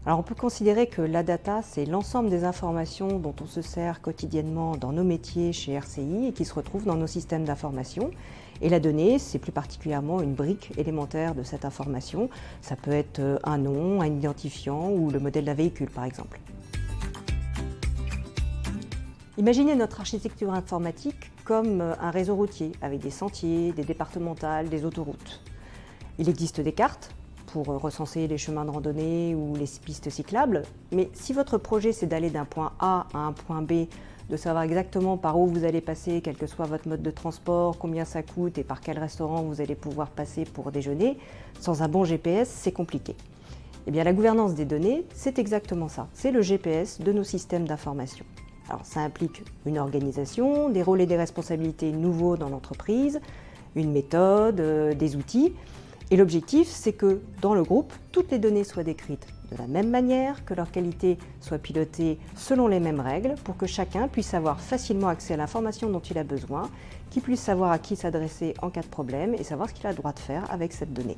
Alors on peut considérer que la data, c'est l'ensemble des informations dont on se sert quotidiennement dans nos métiers chez RCI et qui se retrouvent dans nos systèmes d'information. Et la donnée, c'est plus particulièrement une brique élémentaire de cette information. Ça peut être un nom, un identifiant ou le modèle d'un véhicule par exemple. Imaginez notre architecture informatique comme un réseau routier avec des sentiers, des départementales, des autoroutes. Il existe des cartes pour recenser les chemins de randonnée ou les pistes cyclables, mais si votre projet c'est d'aller d'un point A à un point B, de savoir exactement par où vous allez passer, quel que soit votre mode de transport, combien ça coûte et par quel restaurant vous allez pouvoir passer pour déjeuner, sans un bon GPS, c'est compliqué. Eh bien, la gouvernance des données, c'est exactement ça, c'est le GPS de nos systèmes d'information. Alors, ça implique une organisation, des rôles et des responsabilités nouveaux dans l'entreprise, une méthode, des outils. Et l'objectif, c'est que dans le groupe, toutes les données soient décrites de la même manière, que leur qualité soit pilotée selon les mêmes règles, pour que chacun puisse avoir facilement accès à l'information dont il a besoin, qu'il puisse savoir à qui s'adresser en cas de problème et savoir ce qu'il a le droit de faire avec cette donnée.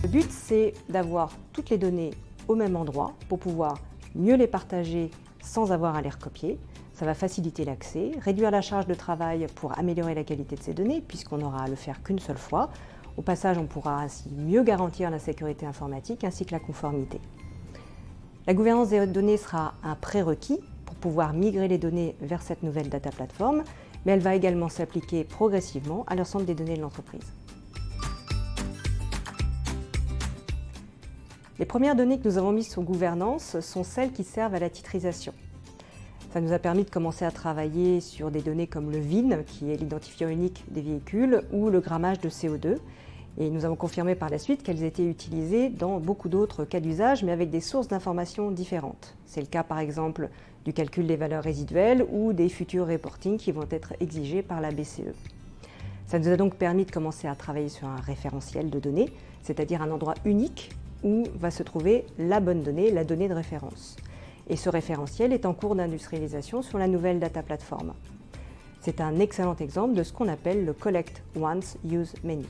Le but, c'est d'avoir toutes les données au même endroit pour pouvoir mieux les partager sans avoir à les recopier. Ça va faciliter l'accès, réduire la charge de travail pour améliorer la qualité de ces données puisqu'on n'aura à le faire qu'une seule fois. Au passage, on pourra ainsi mieux garantir la sécurité informatique ainsi que la conformité. La gouvernance des données sera un prérequis pour pouvoir migrer les données vers cette nouvelle data platform, mais elle va également s'appliquer progressivement à l'ensemble des données de l'entreprise. Les premières données que nous avons mises sous gouvernance sont celles qui servent à la titrisation. Ça nous a permis de commencer à travailler sur des données comme le VIN, qui est l'identifiant unique des véhicules, ou le grammage de CO2. Et nous avons confirmé par la suite qu'elles étaient utilisées dans beaucoup d'autres cas d'usage, mais avec des sources d'informations différentes. C'est le cas par exemple du calcul des valeurs résiduelles ou des futurs reporting qui vont être exigés par la BCE. Ça nous a donc permis de commencer à travailler sur un référentiel de données, c'est-à-dire un endroit unique où va se trouver la bonne donnée, la donnée de référence. Et ce référentiel est en cours d'industrialisation sur la nouvelle data platform. C'est un excellent exemple de ce qu'on appelle le Collect Once, Use Many.